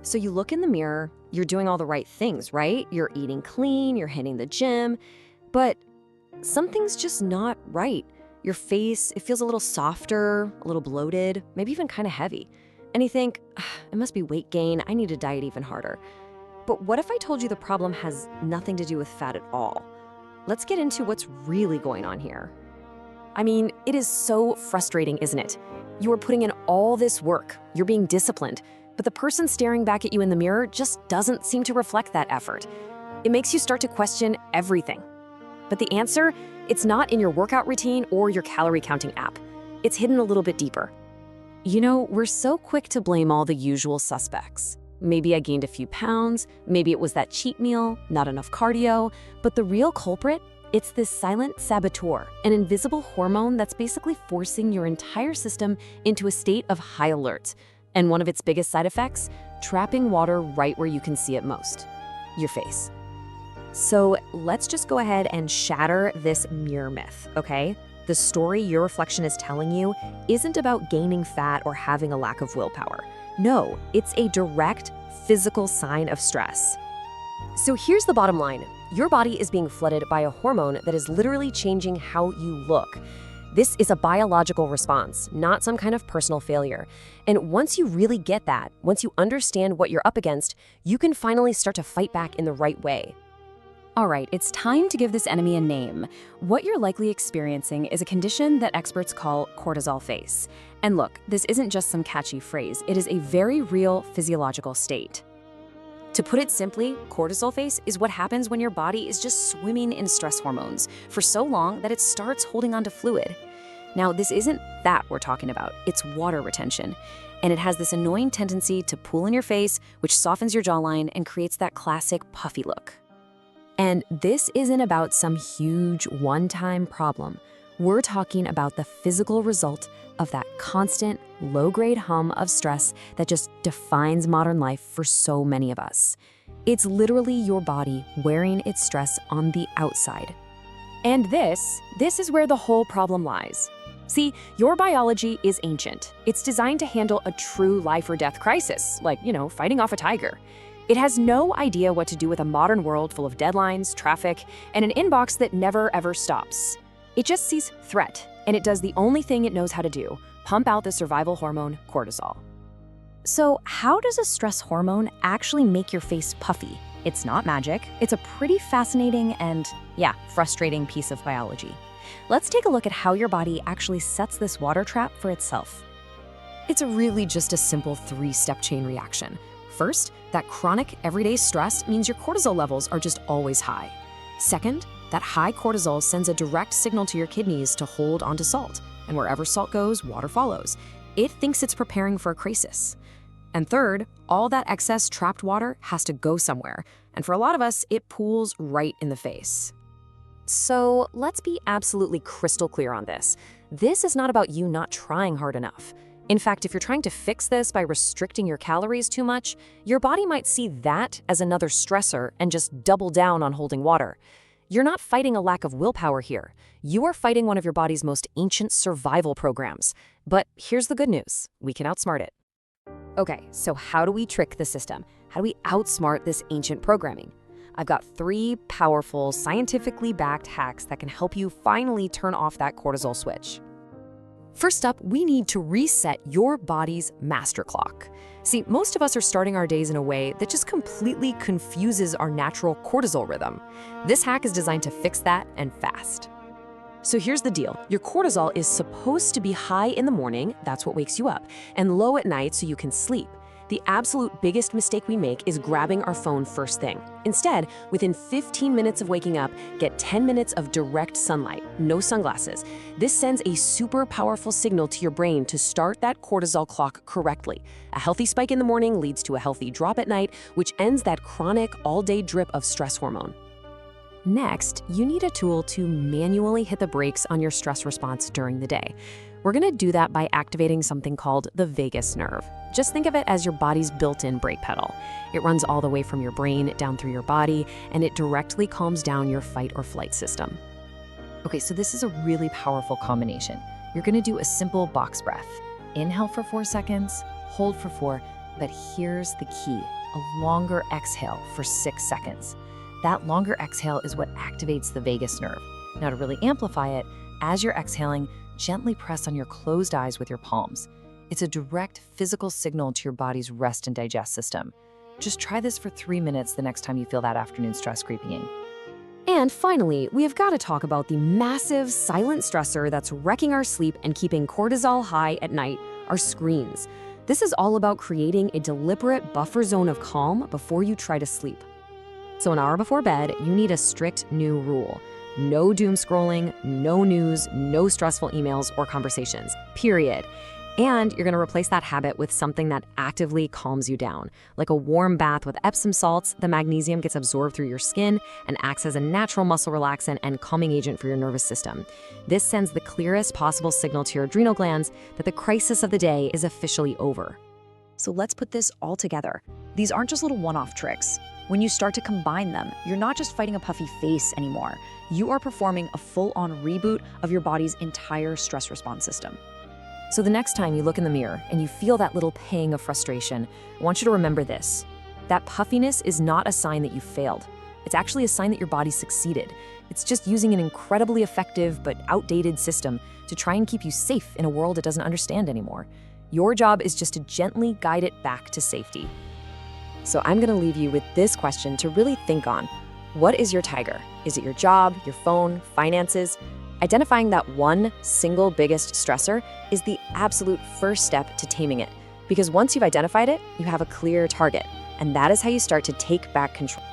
So you look in the mirror, you're doing all the right things, right? You're eating clean, you're hitting the gym, but something's just not right. Your face, it feels a little softer, a little bloated, maybe even kind of heavy. And you think, it must be weight gain, I need to diet even harder. But what if I told you the problem has nothing to do with fat at all? Let's get into what's really going on here. I mean, it is so frustrating, isn't it? You are putting in all this work, you're being disciplined, but the person staring back at you in the mirror just doesn't seem to reflect that effort. It makes you start to question everything. But the answer, it's not in your workout routine or your calorie counting app. It's hidden a little bit deeper. You know, we're so quick to blame all the usual suspects. Maybe I gained a few pounds, maybe it was that cheat meal, not enough cardio, but the real culprit, it's this silent saboteur, an invisible hormone that's basically forcing your entire system into a state of high alert. And one of its biggest side effects, trapping water right where you can see it most, your face. So let's just go ahead and shatter this mirror myth, okay? The story your reflection is telling you isn't about gaining fat or having a lack of willpower. No, it's a direct physical sign of stress. So here's the bottom line. Your body is being flooded by a hormone that is literally changing how you look. This is a biological response, not some kind of personal failure. And once you really get that, once you understand what you're up against, you can finally start to fight back in the right way. All right, it's time to give this enemy a name. What you're likely experiencing is a condition that experts call cortisol face. And look, this isn't just some catchy phrase, it is a very real physiological state. To put it simply, cortisol face is what happens when your body is just swimming in stress hormones for so long that it starts holding onto fluid. Now, this isn't that we're talking about, it's water retention. And it has this annoying tendency to pool in your face, which softens your jawline and creates that classic puffy look. And this isn't about some huge one-time problem. We're talking about the physical result of that constant, low-grade hum of stress that just defines modern life for so many of us. It's literally your body wearing its stress on the outside. And this is where the whole problem lies. See, your biology is ancient. It's designed to handle a true life or death crisis, like, fighting off a tiger. It has no idea what to do with a modern world full of deadlines, traffic, and an inbox that never ever stops. It just sees threat, and it does the only thing it knows how to do, pump out the survival hormone, cortisol. So how does a stress hormone actually make your face puffy? It's not magic. It's a pretty fascinating and, frustrating piece of biology. Let's take a look at how your body actually sets this water trap for itself. It's really just a simple 3-step chain reaction. First, that chronic everyday stress means your cortisol levels are just always high. Second, that high cortisol sends a direct signal to your kidneys to hold onto salt, and wherever salt goes, water follows. It thinks it's preparing for a crisis. And third, all that excess trapped water has to go somewhere, and for a lot of us, it pools right in the face. So let's be absolutely crystal clear on this. This is not about you not trying hard enough. In fact, if you're trying to fix this by restricting your calories too much, your body might see that as another stressor and just double down on holding water. You're not fighting a lack of willpower here. You are fighting one of your body's most ancient survival programs. But here's the good news. We can outsmart it. Okay, so how do we trick the system? How do we outsmart this ancient programming? I've got 3 powerful, scientifically backed hacks that can help you finally turn off that cortisol switch. First up, we need to reset your body's master clock. See, most of us are starting our days in a way that just completely confuses our natural cortisol rhythm. This hack is designed to fix that and fast. So here's the deal. Your cortisol is supposed to be high in the morning, that's what wakes you up, and low at night so you can sleep. The absolute biggest mistake we make is grabbing our phone first thing. Instead, within 15 minutes of waking up, get 10 minutes of direct sunlight, no sunglasses. This sends a super powerful signal to your brain to start that cortisol clock correctly. A healthy spike in the morning leads to a healthy drop at night, which ends that chronic all-day drip of stress hormone. Next, you need a tool to manually hit the brakes on your stress response during the day. We're gonna do that by activating something called the vagus nerve. Just think of it as your body's built-in brake pedal. It runs all the way from your brain down through your body, and it directly calms down your fight or flight system. Okay, so this is a really powerful combination. You're gonna do a simple box breath. Inhale for 4 seconds, hold for 4, But here's the key, a longer exhale for 6 seconds. That longer exhale is what activates the vagus nerve. Now to really amplify it, as you're exhaling, gently press on your closed eyes with your palms. It's a direct physical signal to your body's rest and digest system. Just try this for 3 minutes the next time you feel that afternoon stress creeping in. And finally, we have got to talk about the massive silent stressor that's wrecking our sleep and keeping cortisol high at night, our screens. This is all about creating a deliberate buffer zone of calm before you try to sleep. So an hour before bed, you need a strict new rule. No doom scrolling, no news, no stressful emails or conversations, period. And you're gonna replace that habit with something that actively calms you down. Like a warm bath with Epsom salts, the magnesium gets absorbed through your skin and acts as a natural muscle relaxant and calming agent for your nervous system. This sends the clearest possible signal to your adrenal glands that the crisis of the day is officially over. So let's put this all together. These aren't just little one-off tricks. When you start to combine them, you're not just fighting a puffy face anymore. You are performing a full-on reboot of your body's entire stress response system. So the next time you look in the mirror and you feel that little pang of frustration, I want you to remember this. That puffiness is not a sign that you failed. It's actually a sign that your body succeeded. It's just using an incredibly effective but outdated system to try and keep you safe in a world it doesn't understand anymore. Your job is just to gently guide it back to safety. So I'm gonna leave you with this question to really think on. What is your tiger? Is it your job, your phone, finances? Identifying that one single biggest stressor is the absolute first step to taming it. Because once you've identified it, you have a clear target. And that is how you start to take back control.